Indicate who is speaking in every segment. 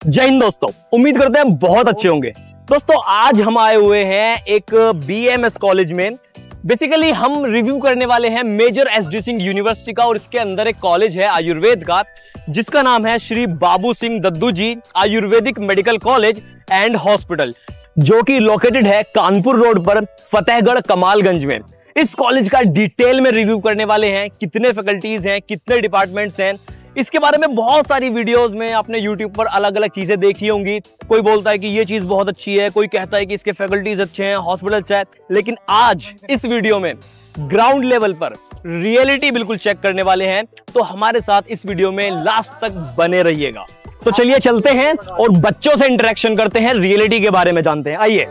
Speaker 1: जय हिंद दोस्तों, उम्मीद करते हैं बहुत अच्छे होंगे। दोस्तों आज हम आए हुए हैं एक BMS कॉलेज में। बेसिकली हम रिव्यू करने वाले हैं मेजर SD सिंह यूनिवर्सिटी का, और इसके अंदर एक कॉलेज है आयुर्वेद का जिसका नाम है Shri Babu Singh Daddu ji Ayurvedic medical college and hospital, जो कि लोकेटेड है कानपुर रोड पर फतेहगढ़ कमालगंज में। इस कॉलेज का डिटेल में रिव्यू करने वाले हैं, कितने फैकल्टीज हैं, कितने डिपार्टमेंट्स हैं, इसके बारे में बहुत सारी वीडियोस में आपने YouTube पर अलग अलग चीजें देखी होंगी। कोई बोलता है कि ये चीज बहुत अच्छी है, कोई कहता है कि इसके फैकल्टीज अच्छे हैं, हॉस्पिटल अच्छा है। लेकिन आज इस वीडियो में ग्राउंड लेवल पर रियलिटी बिल्कुल चेक करने वाले हैं, तो हमारे साथ इस वीडियो में लास्ट तक बने रहिएगा। तो चलिए चलते हैं और बच्चों से इंटरेक्शन करते हैं, रियलिटी के बारे में जानते हैं। आइए।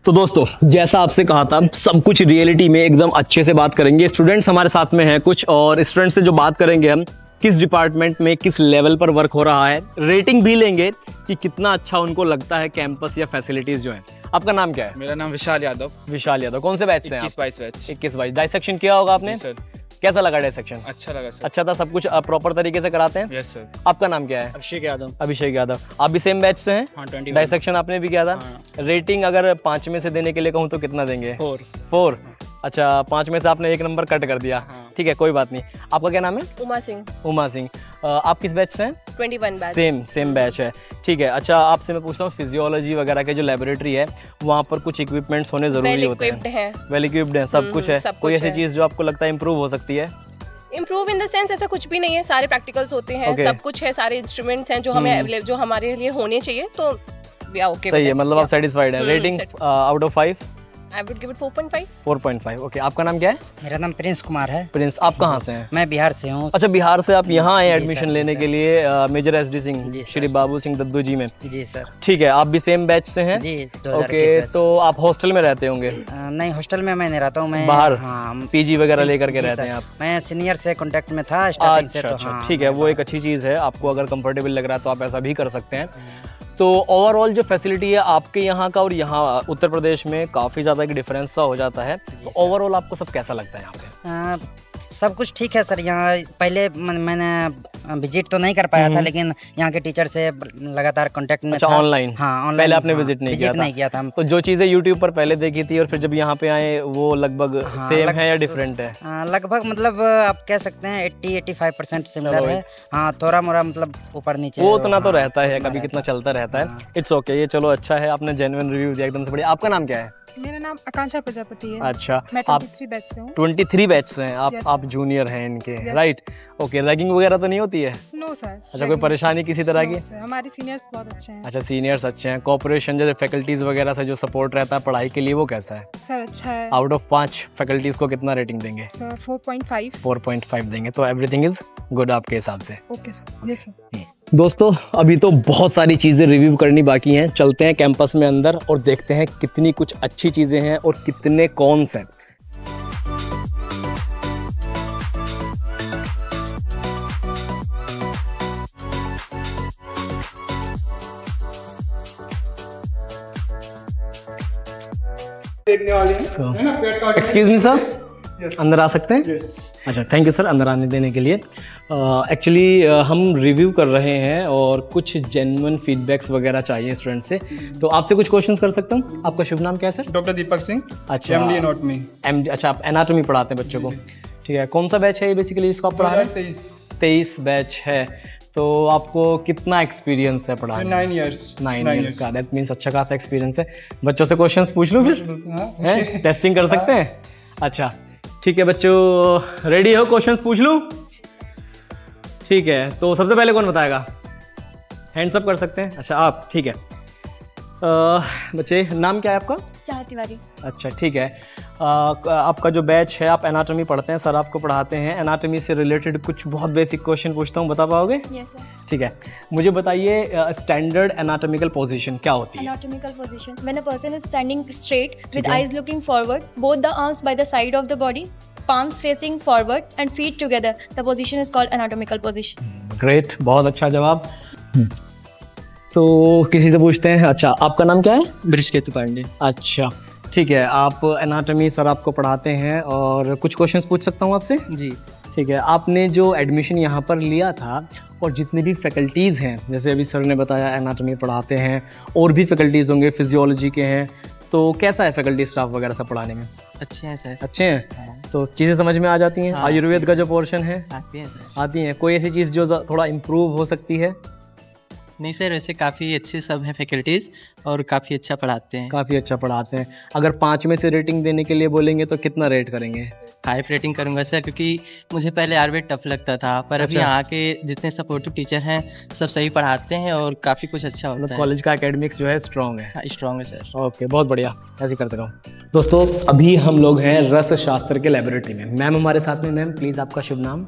Speaker 1: तो दोस्तों जैसा आपसे कहा था, सब कुछ रियलिटी में एकदम अच्छे से बात करेंगे। स्टूडेंट्स हमारे साथ में हैं कुछ, और स्टूडेंट्स से जो बात करेंगे हम किस डिपार्टमेंट में किस लेवल पर वर्क हो रहा है, रेटिंग भी लेंगे कि कितना अच्छा उनको लगता है कैंपस या फैसिलिटीज जो है। आपका नाम क्या है?
Speaker 2: मेरा नाम विशाल यादव।
Speaker 1: विशाल यादव। कौन से बैच से हैं?
Speaker 2: 21-22 बैच।
Speaker 1: 21-22। डाइसेक्शन किया होगा आपने?
Speaker 2: सर।
Speaker 1: कैसा लगा डाइसेक्शन?
Speaker 2: अच्छा लगा सर।
Speaker 1: अच्छा था, सब कुछ प्रॉपर तरीके से कराते हैं?
Speaker 2: Yes sir.
Speaker 1: आपका नाम क्या है?
Speaker 2: अभिषेक यादव।
Speaker 1: अभिषेक यादव। आप भी सेम बैच से हैं?
Speaker 2: हाँ, 21।
Speaker 1: डाइसेक्शन आपने भी किया था?
Speaker 2: हाँ।
Speaker 1: रेटिंग अगर 5 में से देने के लिए कहूँ तो कितना देंगे? 4। अच्छा, 5 में से आपने 1 नंबर कट कर दिया।
Speaker 2: हाँ।
Speaker 1: ठीक है, कोई बात नहीं। आपका क्या नाम है?
Speaker 3: उमा सिंह।
Speaker 1: उमा सिंह। आप किस बैच से हैं?
Speaker 3: 21 बैच।
Speaker 1: सेम बैच है। ठीक है। अच्छा, आपसे मैं पूछता हूँ, फिजियोलॉजी वगैरह के जो लेबोरेटरी है वहाँ पर कुछ इक्विपमेंट्स होने जरूरी होते हैं? वेल इक्विप्ड है, सब कुछ है। कोई ऐसी चीज़ जो आपको लगता है इम्प्रूव हो सकती है?
Speaker 3: इम्प्रूव इन द सेंस ऐसा कुछ भी नहीं है, सारे प्रैक्टिकल्स होते हैं। सब कुछ है, सारे इंस्ट्रूमेंट्स हैं जो हमें जो हमारे लिए होने चाहिए, तो ओके
Speaker 1: सही है। मतलब आप सेटिस्फाइड हैं। Rating out of 5?
Speaker 3: I would give it 4.5.
Speaker 1: 4.5। Okay. आपका नाम क्या है?
Speaker 4: मेरा नाम प्रिंस कुमार है।
Speaker 1: प्रिंस। आप कहाँ से हैं?
Speaker 4: मैं बिहार से हूँ।
Speaker 1: अच्छा, बिहार से आप यहाँ आए एडमिशन लेने के लिए मेजर SD सिंह
Speaker 4: जी
Speaker 1: श्री बाबू सिंह दद्दू जी में?
Speaker 4: जी सर।
Speaker 1: ठीक है। आप भी सेम बैच से हैं?
Speaker 4: जी, 2021
Speaker 1: ओके।
Speaker 4: बैच।
Speaker 1: तो आप हॉस्टल में रहते होंगे?
Speaker 4: नहीं, हॉस्टल में मैं नहीं रहता हूँ, मैं
Speaker 1: बाहर?
Speaker 4: हाँ,
Speaker 1: PG वगैरह लेकर के रहते हैं आप?
Speaker 4: मैं सीनियर से कांटेक्ट में था स्टार्टिंग से। तो
Speaker 1: अच्छा, ठीक है, वो एक अच्छी चीज़ है। आपको अगर कंफर्टेबल लग रहा है तो आप ऐसा भी कर सकते हैं। तो ओवरऑल जो फैसिलिटी है आपके यहाँ का और यहाँ उत्तर प्रदेश में काफ़ी ज़्यादा एक डिफरेंस सा हो जाता है। तो ओवरऑल आपको सब कैसा लगता है यहाँ पे?
Speaker 4: सब कुछ ठीक है सर। यहाँ पहले मैंने विजिट तो नहीं कर पाया था, लेकिन यहाँ के टीचर से लगातार कांटेक्ट में
Speaker 1: अच्छा,
Speaker 4: था।
Speaker 1: ऑनलाइन?
Speaker 4: हाँ, ऑनलाइन।
Speaker 1: पहले आपने विजिट नहीं किया था? तो जो चीज़ें यूट्यूब पर पहले देखी थी और फिर जब यहाँ पे आए, वो लगभग सेम है या डिफरेंट है?
Speaker 4: लगभग मतलब आप कह सकते हैं 80-85% सिमिलर है। हाँ, थोड़ा मोड़ा मतलब ऊपर नीचे
Speaker 1: वो उतना तो रहता है, कभी कितना चलता रहता है। इट्स ओके, ये चलो अच्छा है, आपने जेन्युइन रिव्यू दिया एकदम से बढ़िया। आपका नाम क्या है?
Speaker 5: मेरा नाम आकांक्षा प्रजापति है।
Speaker 1: अच्छा,
Speaker 5: मैं 23 बैच से हूँ।
Speaker 1: 23 बैच से हैं आप?
Speaker 5: Yes,
Speaker 1: आप जूनियर हैं इनके,
Speaker 5: Yes.
Speaker 1: राइट? ओके। रैगिंग वगैरह तो नहीं होती है?
Speaker 5: No sir.
Speaker 1: अच्छा, कोई परेशानी किसी तरह की?
Speaker 5: हमारे सीनियर्स बहुत अच्छे हैं।
Speaker 1: अच्छा, सीनियर्स अच्छे हैं। कोऑपरेशन जैसे फैकल्टीज वगैरह से जो सपोर्ट रहता है पढ़ाई के लिए, वो कैसा है?
Speaker 5: सर अच्छा है।
Speaker 1: आउट ऑफ 5 फैकल्टीज को कितना रेटिंग देंगे?
Speaker 5: सर 4.5।
Speaker 1: 4.5 देंगे। तो एवरीथिंग इज गुड आपके हिसाब से?
Speaker 5: Okay sir. Yes sir.
Speaker 1: दोस्तों अभी तो बहुत सारी चीज़ें रिव्यू करनी बाकी हैं। चलते हैं कैंपस में अंदर और देखते हैं कितनी कुछ अच्छी चीज़ें हैं और कितने कॉन्स हैं।
Speaker 2: देखने वाले हैं।
Speaker 1: एक्सक्यूज मी सर, अंदर आ सकते हैं? अच्छा, थैंक यू सर अंदर आने देने के लिए। एक्चुअली हम रिव्यू कर रहे हैं और कुछ जेन्युइन फीडबैक्स वगैरह चाहिए स्टूडेंट से, तो आपसे कुछ क्वेश्चंस कर सकता हूँ? आपका शुभ नाम क्या है सर?
Speaker 2: डॉक्टर दीपक सिंह।
Speaker 1: अच्छा,
Speaker 2: एमडी एनाटॉमी।
Speaker 1: अच्छा, आप एनाटॉमी पढ़ाते हैं बच्चों को, ठीक है। कौन सा बैच है ये बेसिकली जिसको आप पढ़ा रहे हैं? 23 बैच है। तो आपको कितना एक्सपीरियंस है पढ़ाने?
Speaker 2: 9 इयर्स।
Speaker 1: 9 इयर्स का, दैट मीन्स अच्छा खासा एक्सपीरियंस है। बच्चों से क्वेश्चंस पूछ लूँ फिर? टेस्टिंग कर सकते हैं? अच्छा ठीक है बच्चों, रेडी हो? क्वेश्चंस पूछ लूँ? ठीक है, तो सबसे पहले कौन बताएगा? हैंड्स अप कर सकते हैं। अच्छा आप, ठीक है। बच्चे नाम क्या है आपका?
Speaker 6: चाहत तिवारी।
Speaker 1: अच्छा ठीक है। आपका जो बैच है, आप एनाटॉमी पढ़ते हैं, सर आपको पढ़ाते हैं। एनाटॉमी से रिलेटेड कुछ बहुत बेसिक क्वेश्चन पूछता हूँ, बता पाओगे?
Speaker 6: Yes sir.
Speaker 1: ठीक है, मुझे बताइए स्टैंडर्ड एनाटॉमिकल पोजीशन क्या होती है?
Speaker 6: Anatomical position. When a person is standing straight with eyes looking forward, both the arms by the side of the body, palms facing forward and feet together, the position is called anatomical position.
Speaker 1: Great, बहुत अच्छा जवाब। तो किसी से पूछते हैं। अच्छा आपका नाम क्या है?
Speaker 7: बृहस्पति पांडे।
Speaker 1: अच्छा ठीक है, आप एनाटॉमी सर आपको पढ़ाते हैं और कुछ क्वेश्चंस पूछ सकता हूँ आपसे?
Speaker 7: जी
Speaker 1: ठीक है। आपने जो एडमिशन यहाँ पर लिया था और जितनी भी फैकल्टीज़ हैं, जैसे अभी सर ने बताया एनाटॉमी पढ़ाते हैं, और भी फैकल्टीज़ होंगे, फिजियोलॉजी के हैं, तो कैसा है फैकल्टी स्टाफ वगैरह सब पढ़ाने में?
Speaker 7: अच्छे हैं सर।
Speaker 1: अच्छे हैं? तो चीज़ें समझ में आ जाती हैं? आयुर्वेद का जो पोर्शन है
Speaker 7: आती हैं सर।
Speaker 1: आती हैं? कोई ऐसी चीज़ जो थोड़ा इम्प्रूव हो सकती है?
Speaker 7: नहीं सर, वैसे काफ़ी अच्छे सब हैं फैकल्टीज़ और काफ़ी अच्छा पढ़ाते हैं।
Speaker 1: काफ़ी अच्छा पढ़ाते हैं। अगर 5 में से रेटिंग देने के लिए बोलेंगे तो कितना रेट करेंगे?
Speaker 7: 5 रेटिंग करूंगा सर, क्योंकि मुझे पहले आयुर्वेद टफ लगता था, पर अभी यहाँ के जितने सपोर्टिव टीचर हैं सब सही पढ़ाते हैं और काफ़ी कुछ अच्छा होता है।
Speaker 1: कॉलेज का एकेडमिक्स जो है स्ट्रॉन्ग है?
Speaker 7: हाँ स्ट्रॉन्ग है सर।
Speaker 1: ओके, बहुत बढ़िया, ऐसे करते रहो। दोस्तों अभी हम लोग हैं रस शास्त्र के लेबोरेटरी में। मैम हमारे साथ में। मैम प्लीज़ आपका शुभ नाम?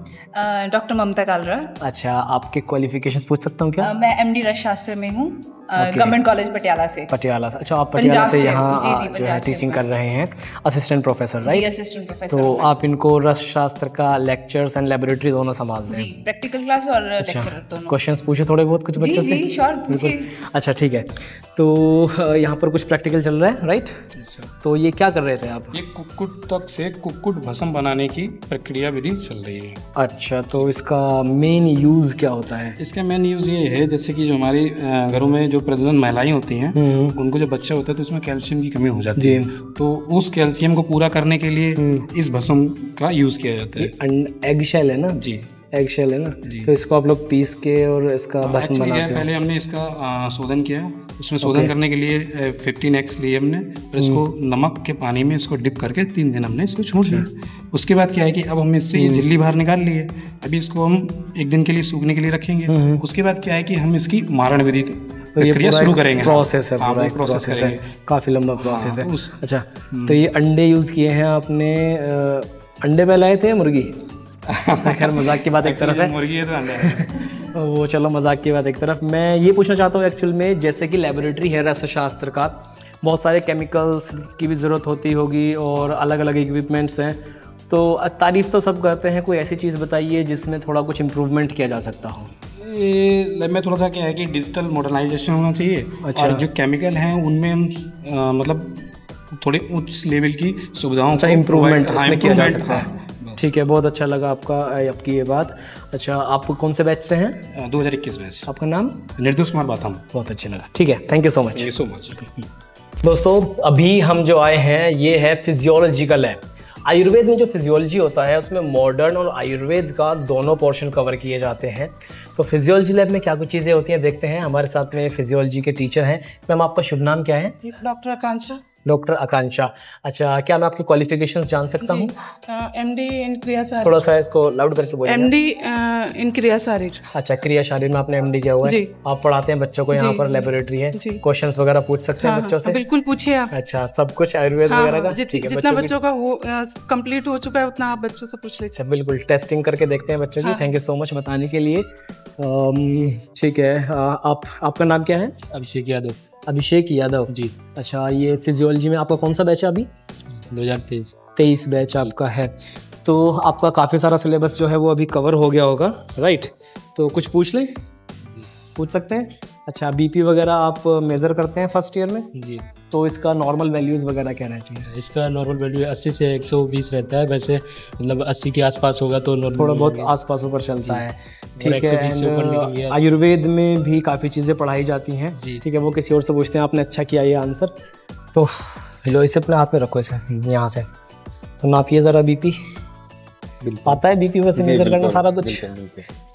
Speaker 8: डॉक्टर ममता कालरा।
Speaker 1: अच्छा, आपके क्वालिफिकेशंस पूछ सकता हूँ क्या?
Speaker 8: मैं एमडी रस शास्त्र में हूँ, गवर्नमेंट कॉलेज पटियाला से।
Speaker 1: पटियाला से? अच्छा, आप पटियाला से यहाँ जो है
Speaker 8: पंजाब से
Speaker 1: टीचिंग कर रहे हैं, assistant professor, right?
Speaker 8: Assistant professor.
Speaker 1: तो आप इनको रस शास्त्र का लेक्चर्स एंड लेबोरेटरी दोनों संभालते हैं?
Speaker 8: जी, प्रैक्टिकल क्लास और लेक्चर दोनों।
Speaker 1: क्वेश्चंस पूछे थोड़े बहुत कुछ बच्चों से?
Speaker 8: जी श्योर, पूछिए।
Speaker 1: अच्छा ठीक है, तो यहाँ पर कुछ प्रैक्टिकल चल रहा है, राइट? तो ये क्या कर रहे थे आप?
Speaker 9: ये कुक्कुट तक से कुक्कुट भस्म बनाने की प्रक्रिया विधि चल रही है।
Speaker 1: अच्छा, तो इसका मेन यूज़ क्या होता है?
Speaker 9: इसका मेन यूज़ ये है, जैसे कि जो हमारी घरों में जो प्रजनन महिलाएं होती हैं, उनको जब बच्चा होता है तो उसमें कैल्शियम की कमी हो जाती है, तो उस कैल्शियम को पूरा करने के लिए इस भस्म का यूज़ किया जाता है।
Speaker 1: एग शेल है ना? जी, एग शेल है ना? तो इसको आप लोग पीस के और इसका भस्म बनाते हैं?
Speaker 9: पहले हमने इसका शोधन किया, उसमें शोधन करने के लिए 15 एग्स लिए हमने, और इसको नमक के पानी में इसको डिप करके 3 दिन हमने इसको छोड़ दिया। उसके बाद क्या है कि अब हम इससे ये झिल्ली बाहर निकाल ली है, अभी इसको हम 1 दिन के लिए सूखने के लिए रखेंगे। उसके बाद क्या है कि हम इसकी मारण विधि प्रक्रिया शुरू करेंगे।
Speaker 1: प्रोसेस है, पूरा प्रोसेस है, काफ़ी लंबा प्रोसेस है। अच्छा, तो ये अंडे यूज़ किए हैं आपने? अंडे पहले आए थे मुर्गी? खैर मजाक की बात एक तरफ है,
Speaker 9: मुर्गी है तो अंडा है।
Speaker 1: वो चलो मजाक की बात एक तरफ। मैं ये पूछना चाहता हूँ एक्चुअल में, जैसे कि लेबोरेटरी है रसशास्त्र का, बहुत सारे केमिकल्स की भी ज़रूरत होती होगी और अलग अलग इक्विपमेंट्स हैं, तो तारीफ़ तो सब करते हैं, कोई ऐसी चीज़ बताइए जिसमें थोड़ा कुछ इम्प्रूवमेंट किया जा सकता हो।
Speaker 9: ये लैब में थोड़ा सा क्या है कि डिजिटल मॉडर्नाइजेशन होना चाहिए। अच्छा। और जो केमिकल हैं उनमें हम मतलब थोड़े उच्च लेवल की सुविधाओं
Speaker 1: का इम्प्रूवमेंट इसमें किया जा सकता है। ठीक है, बहुत अच्छा लगा आपकी ये बात। अच्छा, आप कौन से बैच से हैं?
Speaker 9: 2021 बैच।
Speaker 1: आपका नाम?
Speaker 9: निर्दोष कुमार बाथम।
Speaker 1: बहुत अच्छा लगा, ठीक है, thank you so much.
Speaker 9: Thank you so much.
Speaker 1: दोस्तों अभी हम जो आए हैं ये है फिजियोलॉजी का लैब। आयुर्वेद में जो फिजियोलॉजी होता है उसमें मॉडर्न और आयुर्वेद का दोनों पोर्शन कवर किए जाते हैं। तो फिजियोलॉजी लैब में क्या कुछ चीज़ें होती हैं देखते हैं। हमारे साथ में फिजियोलॉजी के टीचर हैं। मैम आपका शुभ नाम क्या है?
Speaker 8: डॉक्टर आकांक्षा।
Speaker 1: डॉक्टर आकांक्षा। अच्छा, क्या मैं आपके क्वालिफिकेशंस जान सकता हूँ?
Speaker 8: एमडी इन क्रिया शारीर।
Speaker 1: थोड़ा सा इसको लाउड करके बोलिए।
Speaker 8: एमडी इन क्रिया शारीर।
Speaker 1: अच्छा, क्रिया शारीर में आपने एमडी किया हुआ है। आप पढ़ाते हैं बच्चों को, यहाँ पर लेबोरेटरी है, क्वेश्चंस वगैरह पूछ सकते हैं बच्चों से?
Speaker 8: बिल्कुल पूछिए आप।
Speaker 1: अच्छा, सब कुछ आयुर्वेद वगैरह का?
Speaker 8: जितना बच्चों का कंप्लीट हो चुका है उतना आप बच्चों से पूछ लीजिए।
Speaker 1: अच्छा, बिल्कुल टेस्टिंग करके देखते हैं बच्चों की। थैंक यू सो मच बताने के लिए। ठीक है, आपका नाम क्या है?
Speaker 7: अभिषेक यादव।
Speaker 1: अभिषेक यादव जी। अच्छा, ये फिजियोलॉजी में आपका कौन सा बैच है अभी? 2023 बैच आपका है। तो आपका काफ़ी सारा सिलेबस जो है वो अभी कवर हो गया होगा, राइट? तो कुछ पूछ लें? पूछ सकते हैं?
Speaker 10: अच्छा, बीपी वगैरह आप मेज़र करते हैं फर्स्ट ईयर में?
Speaker 2: जी।
Speaker 10: तो इसका नॉर्मल वैल्यूज़ वगैरह क्या रहती है?
Speaker 2: इसका नॉर्मल वैल्यू 80 से 120 रहता है, वैसे मतलब 80 के आसपास होगा तो
Speaker 10: थोड़ा बहुत आसपास ऊपर चलता है। ठीक है।
Speaker 2: 120 से ऊपर निकल गया।
Speaker 10: आयुर्वेद में भी काफ़ी चीज़ें पढ़ाई जाती हैं। ठीक है, वो किसी और से पूछते हैं। आपने अच्छा किया ये आंसर। तो लो, इसे अपने हाथ में रखो, इसे यहाँ से तो नापिए ज़रा बीपी। आता है बीपी वैसे मेजर करना सारा कुछ?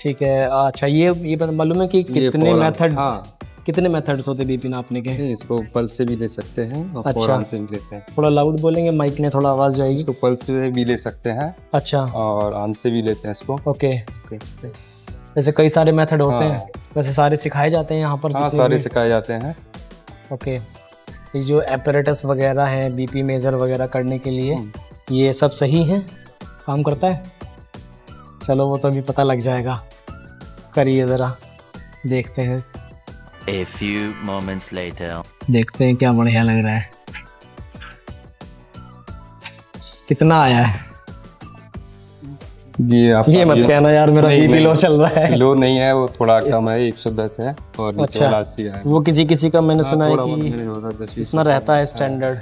Speaker 10: ठीक है। अच्छा, ये मालूम है कि कितने मेथड, कितने मेथड्स होते हैं बीपी नापने के?
Speaker 11: इसको पल्स से भी ले सकते हैं और
Speaker 10: अच्छा,
Speaker 11: से भी लेते हैं।
Speaker 10: थोड़ा लाउड बोलेंगे, माइक में थोड़ा आवाज़ जाएगी।
Speaker 11: इसको पल्स से भी ले सकते हैं।
Speaker 10: अच्छा,
Speaker 11: और आर्म से भी लेते हैं इसको।
Speaker 10: ओके। वैसे कई सारे मेथड होते हैं, वैसे सारे सिखाए जाते हैं यहाँ पर?
Speaker 11: हाँ, सारे सिखाए जाते हैं।
Speaker 10: ओके। ये जो एपरेटस वगैरह है बीपी मेजर वगैरह करने के लिए, ये सब सही है, काम करता है? चलो वो तो अभी पता लग जाएगा, करिए ज़रा, देखते हैं।
Speaker 12: A few moments later.
Speaker 10: देखते हैं क्या बढ़िया लग रहा है। कितना आया है? ये मत कहना यार, मेरा बीपी लो चल रहा है।
Speaker 11: लो नहीं है, वो थोड़ा कम है, 110 है और नीचे वाला 80 है।
Speaker 10: वो किसी का मैंने सुना है कि इतना रहता है स्टैंडर्ड।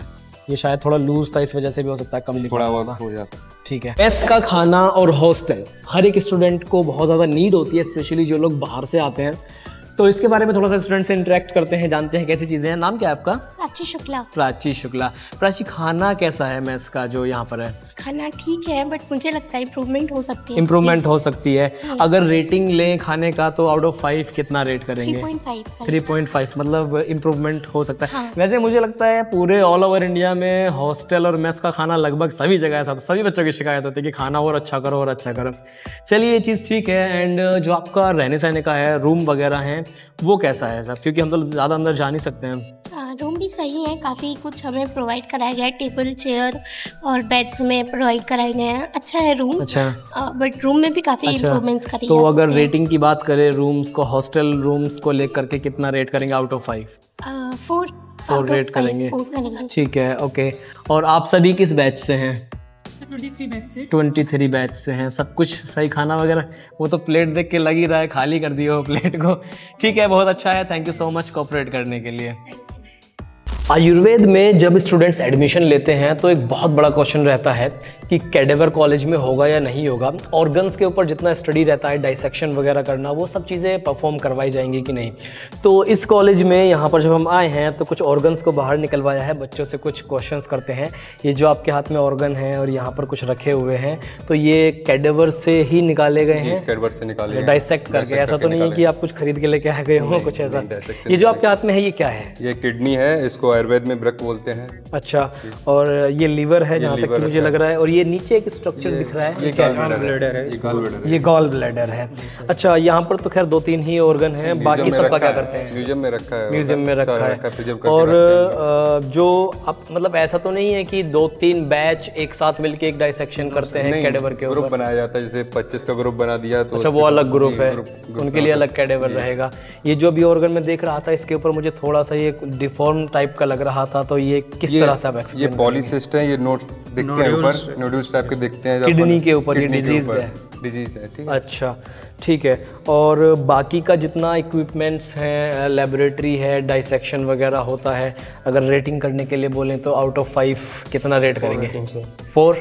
Speaker 10: ये शायद थोड़ा लूज था, इस वजह से भी हो सकता है कम लिखा
Speaker 11: थोड़ा बहुत हो जाता है।
Speaker 10: ठीक है। मेस का खाना और हॉस्टल हर एक स्टूडेंट को बहुत ज़्यादा नीड होती है, स्पेशली जो लोग बाहर से आते हैं। तो इसके बारे में थोड़ा सा स्टूडेंट से इंटरेक्ट करते हैं, जानते हैं कैसी चीज़ें हैं। नाम क्या है आपका?
Speaker 13: प्राची शुक्ला।
Speaker 10: प्राची शुक्ला। प्राची, खाना कैसा है मेस का जो यहाँ पर है?
Speaker 13: खाना ठीक है, बट मुझे लगता है इम्प्रूवमेंट हो सकती है।
Speaker 10: इम्प्रूवमेंट हो सकती है। अगर रेटिंग लें खाने का तो आउट ऑफ 5 कितना रेट करेंगे? 3.5 मतलब इम्प्रूवमेंट हो सकता है। हाँ। वैसे मुझे लगता है पूरे ऑल ओवर इंडिया में हॉस्टल और मेस का खाना लगभग सभी जगह ऐसा, सभी बच्चों की शिकायत होती है कि खाना और अच्छा करो और अच्छा करो। चलिए, ये चीज़ ठीक है। एंड जो आपका रहने सहने का है, रूम वगैरह हैं, वो कैसा है सब? क्योंकि हम तो ज़्यादा अंदर जा नहीं सकते हैं।
Speaker 13: रूम भी सही है, काफ़ी कुछ हमें प्रोवाइड कराया गया है, टेबल चेयर और बेड्स हमें प्रोवाइड कराए गए हैं। अच्छा है रूम। अच्छा। बट रूम में भी काफ़ी इम्प्रूवमेंट्स करी
Speaker 10: तो अगर रेटिंग की बात करें रूम्स को, हॉस्टल रूम्स को लेकर के कितना रेट करेंगे आउट ऑफ 5? 4 रेट करेंगे। ठीक है, ओके। और आप सभी किस बैच से हैं? 23 बैच से हैं। सब कुछ सही, खाना वगैरह? वो तो प्लेट देख के लग ही रहा है खाली कर दिए हो प्लेट को। ठीक है, बहुत अच्छा है, thank you so much cooperate करने के लिए। आयुर्वेद में जब स्टूडेंट्स एडमिशन लेते हैं तो एक बहुत बड़ा क्वेश्चन रहता है कि कैडेवर कॉलेज में होगा या नहीं होगा। ऑर्गन्स के ऊपर जितना स्टडी रहता है, डाइसेक्शन वगैरह करना, वो सब चीज़ें परफॉर्म करवाई जाएंगी कि नहीं। तो इस कॉलेज में यहाँ पर जब हम आए हैं तो कुछ ऑर्गन्स को बाहर निकलवाया है, बच्चों से कुछ क्वेश्चंस करते हैं। ये जो आपके हाथ में ऑर्गन है और यहाँ पर कुछ रखे हुए हैं, तो ये कैडेवर से ही निकाले गए हैं?
Speaker 11: कैडेवर से निकाले,
Speaker 10: डाइसेक्ट करके। ऐसा तो नहीं है कि आप कुछ खरीद के लेके आ गए हो कुछ ऐसा? ये जो आपके हाथ में है, ये क्या है?
Speaker 11: ये किडनी है, इसको आयुर्वेद में वृक्क बोलते हैं।
Speaker 10: अच्छा, और ये लीवर है जहाँ तक मुझे लग रहा है, और ये नीचे एक स्ट्रक्चर दिख रहा है,
Speaker 11: ये गॉल ब्लैडर है।
Speaker 10: ये गॉल ब्लैडर है। अच्छा, यहाँ पर तो खैर 2-3 ही ऑर्गन हैं, बाकी सबका क्या करते हैं?
Speaker 11: म्यूजियम में रखा है।
Speaker 10: म्यूजियम में रखा है। और जो अब मतलब ऐसा तो नहीं है कि 2-3 बैच एक साथ मिलके एक डाइसेक्शन करते हैं कैडेवर के ऊपर?
Speaker 11: ग्रुप बनाया जाता है, जैसे 25 का ग्रुप बना दिया तो
Speaker 10: अच्छा, वो अलग ग्रुप है, उनके लिए अलग कैडेवर रहेगा। ये जो भी ऑर्गन में देख रहा था, इसके ऊपर मुझे थोड़ा सा ये डिफॉर्म टाइप का लग रहा था, तो ये किस तरह से आप एक्सप्लेन?
Speaker 11: ये पॉलीसिस्ट है, ये नोट्स दिखते हैं ऊपर, नोड्यूल्स टाइप के दिखते हैं।
Speaker 10: किडनी के ऊपर ये डिजीज है?
Speaker 11: डिजीज है, ठीक है।
Speaker 10: अच्छा, ठीक है। और बाकी का जितना इक्विपमेंट्स हैं, लेबोरेटरी है, डाइसेक्शन वगैरह होता है, अगर रेटिंग करने के लिए बोलें तो आउट ऑफ 5 कितना रेट करेंगे? 4।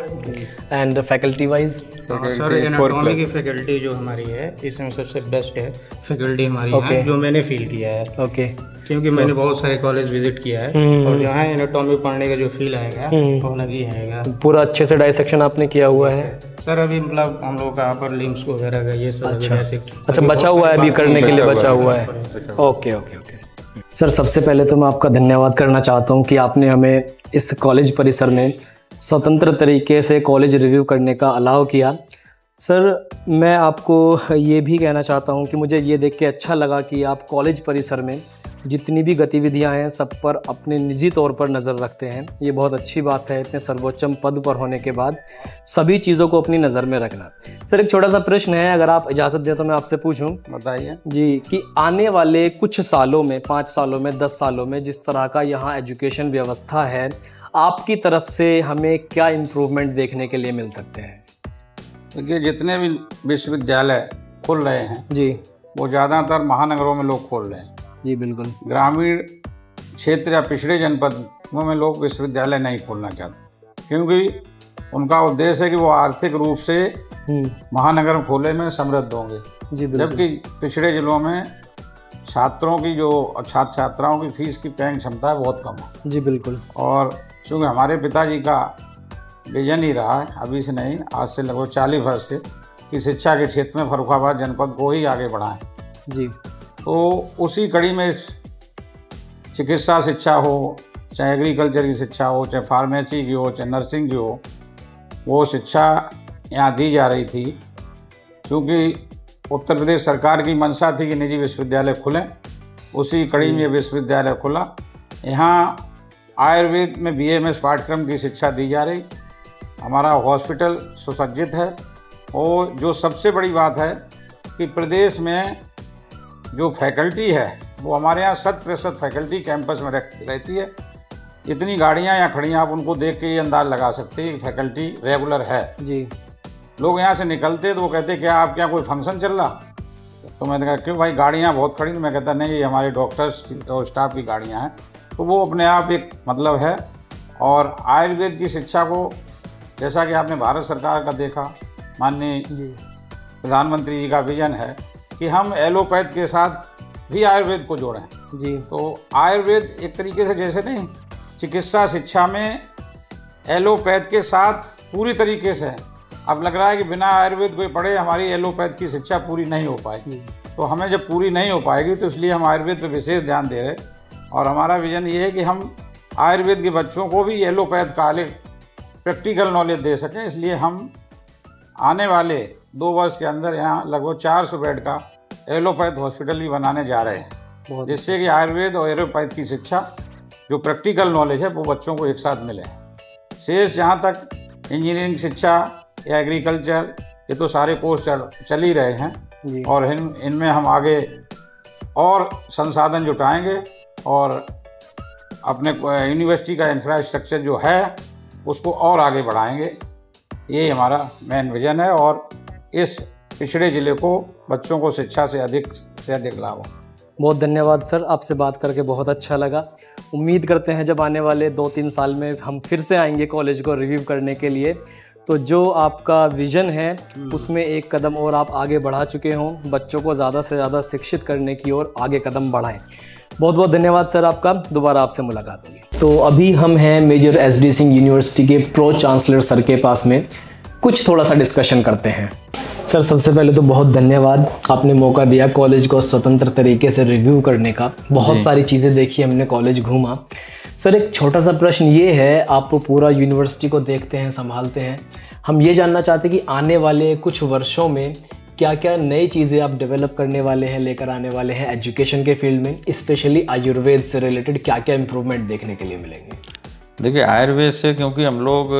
Speaker 10: And faculty wise?
Speaker 14: Sir, anatomy की फैकल्टी जो हमारी है इसमें सबसे बेस्ट है फैकल्टी हमारी है, जो मैंने फील किया है।
Speaker 10: ओके।
Speaker 14: क्योंकि मैंने बहुत सारे कॉलेज विजिट किया है और यहाँ एनाटॉमी पढ़ने का जो फील आएगा वो अलग ही आएगा।
Speaker 10: पूरा अच्छे से डाइसेक्शन आपने किया हुआ है?
Speaker 14: सर, अभी मतलब हम लोग का अपर लिम्स वगैरह का ये सब
Speaker 10: अच्छा, बचा हुआ है, अभी करने के लिए बचा हुआ है। Okay okay okay. सर, सबसे पहले तो मैं आपका धन्यवाद करना चाहता हूँ कि आपने हमें इस कॉलेज परिसर में स्वतंत्र तरीके से कॉलेज रिव्यू करने का अलाउ किया। सर, मैं आपको ये भी कहना चाहता हूँ कि मुझे ये देख के अच्छा लगा कि आप कॉलेज परिसर में जितनी भी गतिविधियां हैं सब पर अपने निजी तौर पर नज़र रखते हैं। ये बहुत अच्छी बात है, इतने सर्वोच्चम पद पर होने के बाद सभी चीज़ों को अपनी नज़र में रखना। सर, एक छोटा सा प्रश्न है, अगर आप इजाज़त दें तो मैं आपसे पूछूं?
Speaker 14: बताइए
Speaker 10: जी, कि आने वाले कुछ सालों में, 5 सालों में, 10 सालों में जिस तरह का यहाँ एजुकेशन व्यवस्था है, आपकी तरफ से हमें क्या इम्प्रूवमेंट देखने के लिए मिल सकते हैं?
Speaker 14: देखिए, जितने भी विश्वविद्यालय खुल रहे हैं
Speaker 10: जी,
Speaker 14: वो ज़्यादातर महानगरों में लोग खोल रहे हैं।
Speaker 10: जी बिल्कुल।
Speaker 15: ग्रामीण क्षेत्र या पिछड़े जनपदों में लोग विश्वविद्यालय नहीं खोलना चाहते, क्योंकि उनका उद्देश्य है कि वो आर्थिक रूप से महानगर खोले में समृद्ध होंगे।
Speaker 10: जी बिल्कुल।
Speaker 15: जबकि पिछड़े जिलों में छात्रों की जो छात्र छात्राओं की फीस की पेइंग क्षमता है बहुत कम है।
Speaker 10: जी बिल्कुल।
Speaker 15: और चूँकि हमारे पिताजी का विजन ही रहा है, अभी से नहीं, आज से लगभग 40 वर्ष से, कि शिक्षा के क्षेत्र में फर्रुखाबाद जनपद को ही आगे बढ़ाएं।
Speaker 10: जी।
Speaker 15: तो उसी कड़ी में चिकित्सा शिक्षा हो, चाहे एग्रीकल्चर की शिक्षा हो, चाहे फार्मेसी की हो, चाहे नर्सिंग की हो, वो शिक्षा यहाँ दी जा रही थी। क्योंकि उत्तर प्रदेश सरकार की मंशा थी कि निजी विश्वविद्यालय खुलें, उसी कड़ी में विश्वविद्यालय खुला। यहाँ आयुर्वेद में BAMS पाठ्यक्रम की शिक्षा दी जा रही। हमारा हॉस्पिटल सुसज्जित है और जो सबसे बड़ी बात है कि प्रदेश में जो फैकल्टी है वो हमारे यहाँ 100% फैकल्टी कैंपस में रहती है। इतनी गाड़ियाँ यहाँ खड़ी हैं, आप उनको देख के ये अंदाज़ लगा सकते हैं कि फैकल्टी रेगुलर है।
Speaker 10: जी।
Speaker 15: लोग यहाँ से निकलते तो वो कहते क्या आपके यहाँ कोई फंक्शन चल रहा? तो मैंने कहा क्यों भाई, गाड़ियाँ बहुत खड़ी। तो मैं कहता नहीं, ये हमारे डॉक्टर्स और स्टाफ की गाड़ियाँ हैं। तो वो अपने आप एक मतलब है। और आयुर्वेद की शिक्षा को, जैसा कि आपने भारत सरकार का देखा, माननीय प्रधानमंत्री जी का विजन है कि हम एलोपैथ के साथ भी आयुर्वेद को जोड़ें।
Speaker 10: जी।
Speaker 15: तो आयुर्वेद एक तरीके से, जैसे नहीं, चिकित्सा शिक्षा में एलोपैथ के साथ पूरी तरीके से, अब लग रहा है कि बिना आयुर्वेद कोई पढ़े हमारी एलोपैथ की शिक्षा पूरी नहीं हो पाएगी। तो हमें जब पूरी नहीं हो पाएगी तो इसलिए हम आयुर्वेद पर विशेष ध्यान दे रहे। और हमारा विजन ये है कि हम आयुर्वेद के बच्चों को भी एलोपैथ का प्रैक्टिकल नॉलेज दे सकें। इसलिए हम आने वाले 2 वर्ष के अंदर यहाँ लगभग 400 बेड का एलोपैथ हॉस्पिटल भी बनाने जा रहे हैं, जिससे कि आयुर्वेद और एलोपैथ की शिक्षा, जो प्रैक्टिकल नॉलेज है, वो बच्चों को एक साथ मिले। शेष जहाँ तक इंजीनियरिंग शिक्षा या एग्रीकल्चर, ये तो सारे कोर्स चल ही रहे हैं और इनमें हम आगे और संसाधन जुटाएंगे और अपने यूनिवर्सिटी का इंफ्रास्ट्रक्चर जो है उसको और आगे बढ़ाएंगे। ये हमारा मेन विजन है और इस पिछड़े ज़िले को, बच्चों को शिक्षा से अधिक लाभ हो।
Speaker 10: बहुत धन्यवाद सर, आपसे बात करके बहुत अच्छा लगा। उम्मीद करते हैं जब आने वाले 2-3 साल में हम फिर से आएंगे कॉलेज को रिव्यू करने के लिए, तो जो आपका विज़न है उसमें एक कदम और आप आगे बढ़ा चुके हों, बच्चों को ज़्यादा से ज़्यादा शिक्षित करने की ओर आगे कदम बढ़ाएं। बहुत बहुत धन्यवाद सर आपका, दोबारा आपसे मुलाकात होगी। तो अभी हम हैं मेजर SD सिंह यूनिवर्सिटी के प्रो चांसलर सर के पास में, कुछ थोड़ा सा डिस्कशन करते हैं। सर सबसे पहले तो बहुत धन्यवाद, आपने मौका दिया कॉलेज को स्वतंत्र तरीके से रिव्यू करने का। बहुत सारी चीज़ें देखी हमने, कॉलेज घूमा। सर एक छोटा सा प्रश्न ये है, आप पूरा यूनिवर्सिटी को देखते हैं, संभालते हैं, हम ये जानना चाहते हैं कि आने वाले कुछ वर्षों में क्या क्या नई चीज़ें आप डेवलप करने वाले हैं, लेकर आने वाले हैं एजुकेशन के फील्ड में, स्पेशली आयुर्वेद से रिलेटेड क्या क्या इम्प्रूवमेंट देखने के लिए मिलेंगे?
Speaker 16: देखिए आयुर्वेद से, क्योंकि हम लोग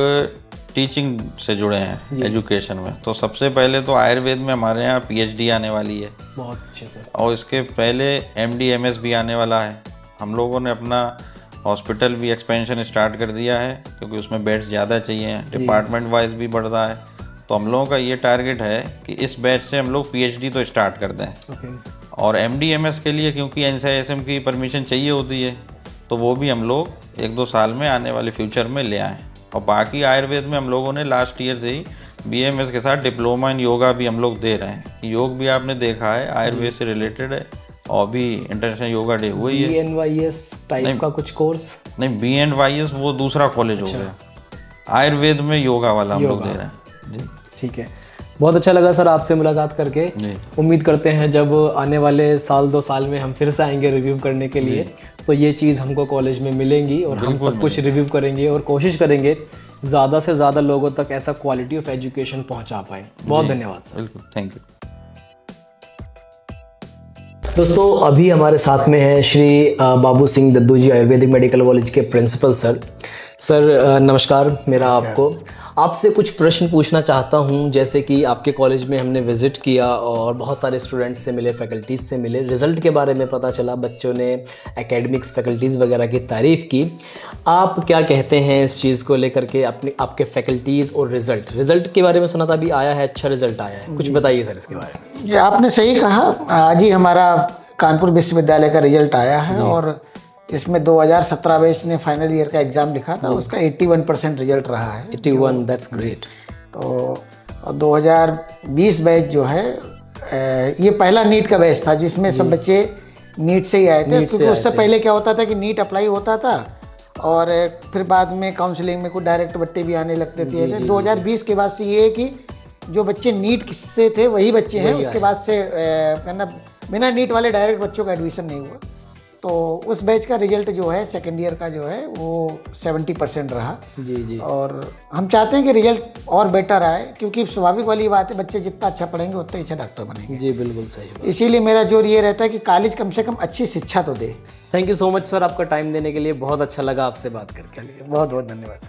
Speaker 16: टीचिंग से जुड़े हैं एजुकेशन में, तो सबसे पहले तो आयुर्वेद में हमारे यहाँ PhD आने वाली है।
Speaker 10: बहुत अच्छे सर।
Speaker 16: और इसके पहले MD MS भी आने वाला है। हम लोगों ने अपना हॉस्पिटल भी एक्सपेंशन स्टार्ट कर दिया है, क्योंकि उसमें बेड्स ज़्यादा चाहिए, डिपार्टमेंट वाइज भी बढ़ रहा है। तो हम लोगों का ये टारगेट है कि इस बैच से हम लोग PhD तो स्टार्ट कर दें। और MD MS के लिए क्योंकि NCISM की परमिशन चाहिए होती है, तो वो भी हम लोग 1-2 साल में आने वाले फ्यूचर में ले आएँ। और बाकी आयुर्वेद में हम लोगों ने लास्ट ईयर से ही BAMS के साथ डिप्लोमा इन योगा भी हम लोग दे रहे हैं। योग भी आपने देखा है आयुर्वेद से रिलेटेड है, और भी इंटरनेशनल योगा डे हुई है।
Speaker 10: BNYS टाइप का कुछ कोर्स? नहीं,
Speaker 16: BNYS वो दूसरा कॉलेज हो गया, आयुर्वेद में योगा वाला हम लोग दे रहे हैं जी।
Speaker 10: ठीक है, बहुत अच्छा लगा सर आपसे मुलाकात करके। उम्मीद करते हैं जब आने वाले 1-2 साल में हम फिर से आएंगे रिव्यू करने के लिए, तो ये चीज़ हमको कॉलेज में मिलेंगी और हम सब कुछ रिव्यू करेंगे और कोशिश करेंगे ज़्यादा से ज़्यादा लोगों तक ऐसा क्वालिटी ऑफ एजुकेशन पहुंचा पाएँ। बहुत धन्यवाद सर।
Speaker 16: बिल्कुल, थैंक यू।
Speaker 10: दोस्तों अभी हमारे साथ में है श्री बाबू सिंह दद्दू जी, आयुर्वेदिक मेडिकल कॉलेज के प्रिंसिपल सर। सर नमस्कार, मेरा आपको आपसे कुछ प्रश्न पूछना चाहता हूं। जैसे कि आपके कॉलेज में हमने विज़िट किया और बहुत सारे स्टूडेंट्स से मिले, फैकल्टीज़ से मिले, रिज़ल्ट के बारे में पता चला, बच्चों ने एकेडमिक्स फैकल्टीज़ वगैरह की तारीफ़ की। आप क्या कहते हैं इस चीज़ को लेकर के, आपके फैकल्टीज़ और रिज़ल्ट के बारे में सुना था अभी आया है, अच्छा रिज़ल्ट आया है, कुछ बताइए सर इसके बारे में।
Speaker 17: ये आपने सही कहा, आज ही हमारा कानपुर विश्वविद्यालय का रिजल्ट आया है और इसमें 2017 बैच ने फाइनल ईयर का एग्ज़ाम लिखा था, उसका 81% रिजल्ट रहा है।
Speaker 10: 81, दैट्स ग्रेट।
Speaker 17: तो 2020 बैच जो है ये पहला नीट का बैच था जिसमें सब बच्चे नीट से ही आए थे, क्योंकि उससे पहले क्या होता था कि नीट अप्लाई होता था और फिर बाद में काउंसलिंग में कुछ डायरेक्ट बच्चे भी आने लगते थे। 2020 के बाद से ये है कि जो बच्चे नीट से थे वही बच्चे हैं, उसके बाद से बिना नीट वाले डायरेक्ट बच्चों का एडमिशन नहीं हुआ। तो उस बैच का रिजल्ट जो है सेकेंड ईयर का जो है वो 70% रहा।
Speaker 10: जी।
Speaker 17: और हम चाहते हैं कि रिजल्ट और बेटर आए, क्योंकि स्वाभाविक वाली बात है, बच्चे जितना अच्छा पढ़ेंगे उतना अच्छा डॉक्टर बनेंगे।
Speaker 10: जी बिल्कुल सही।
Speaker 17: इसीलिए मेरा जोर ये रहता है कि कॉलेज कम से कम अच्छी शिक्षा तो दे।
Speaker 10: Thank you so much sir, आपका टाइम देने के लिए बहुत अच्छा लगा आपसे बात करके।
Speaker 17: बहुत बहुत धन्यवाद।